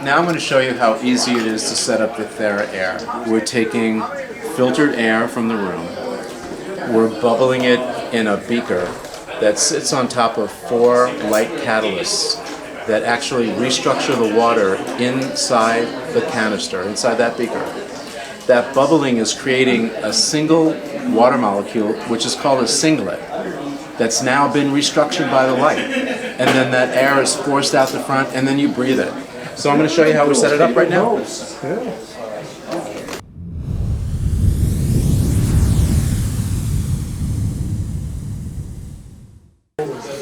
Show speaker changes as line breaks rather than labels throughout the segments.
Now I'm going to show you how easy it is to set up the TherAir. We're taking filtered air from the room. We're bubbling it in a beaker that sits on top of 4 light catalysts that actually restructure the water inside the canister, inside that beaker. That bubbling is creating a single water molecule, which is called a singlet, that's now been restructured by the light. And then that air is forced out the front, and then you breathe it. So I'm going to show you how we set it up right now.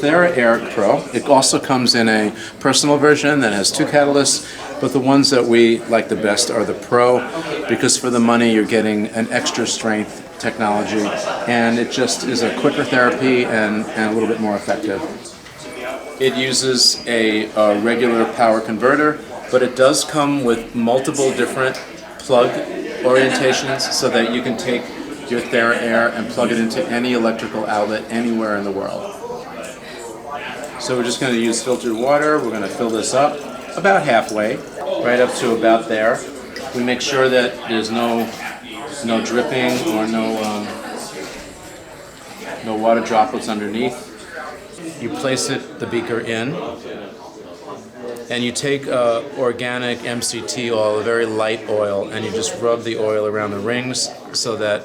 TherAir Pro. It also comes in a personal version that has 2 catalysts, but the ones that we like the best are the Pro, because for the money you're getting an extra strength technology, and it just is a quicker therapy and a little bit more effective. It uses a regular power converter, but it does come with multiple different plug orientations so that you can take your TherAir and plug it into any electrical outlet anywhere in the world. So we're just going to use filtered water. We're going to fill this up about halfway, right up to about there. We make sure that there's no dripping or no water droplets underneath. You place the beaker in, and you take organic MCT oil, a very light oil, and you just rub the oil around the rings so that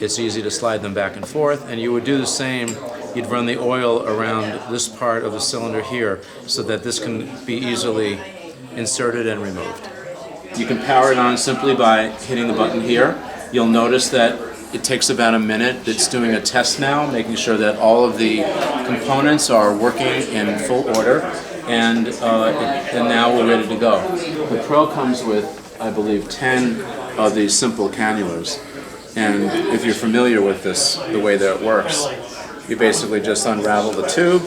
it's easy to slide them back and forth. And you would do the same. You'd run the oil around this part of the cylinder here so that this can be easily inserted and removed. You can power it on simply by hitting the button here. You'll notice that it takes about a minute. It's doing a test now, making sure that all of the components are working in full order, and now we're ready to go. The Pro comes with, I believe, 10 of these simple cannulas, and if you're familiar with this, the way that it works, you basically just unravel the tube,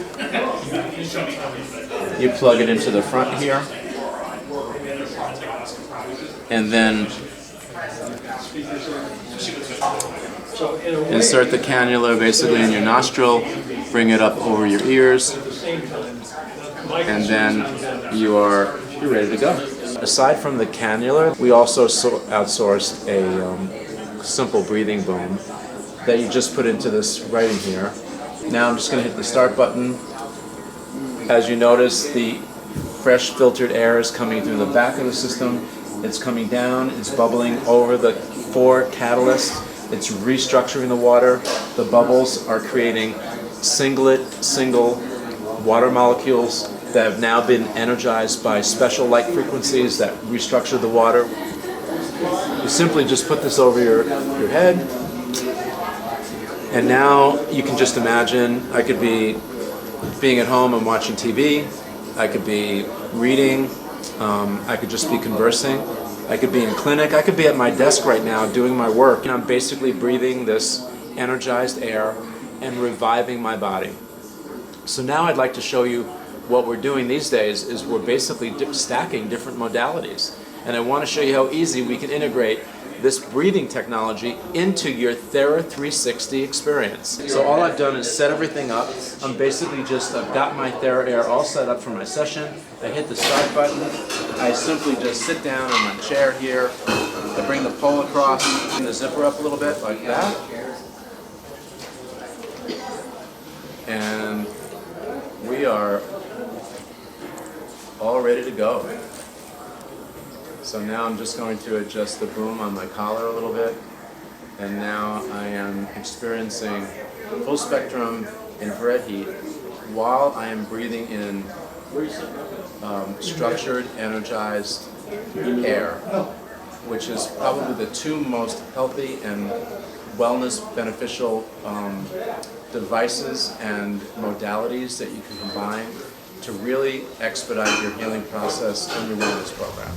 you plug it into the front here, and then insert the cannula basically in your nostril, bring it up over your ears, and then you're ready to go. Aside from the cannula, we also outsourced a simple breathing boom that you just put into this right in here. Now I'm just going to hit the start button. As you notice, the fresh filtered air is coming through the back of the system. It's coming down, it's bubbling over the 4 catalysts. It's restructuring the water. The bubbles are creating single water molecules that have now been energized by special light frequencies that restructure the water. You simply just put this over your head, and now you can just imagine, I could be being at home and watching TV, I could be reading, I could just be conversing, I could be in clinic, I could be at my desk right now doing my work, and I'm basically breathing this energized air and reviving my body. So now I'd like to show you what we're doing these days is we're basically stacking different modalities. And I want to show you how easy we can integrate this breathing technology into your Thera 360 experience. So all I've done is set everything up. I've got my TherAir all set up for my session. I hit the start button. I simply just sit down on my chair here. I bring the pole across, bring the zipper up a little bit like that. And we are all ready to go. So now I'm just going to adjust the boom on my collar a little bit, and now I am experiencing full spectrum infrared heat while I am breathing in structured, energized air, which is probably the 2 most healthy and wellness beneficial devices and modalities that you can combine to really expedite your healing process and your wellness program.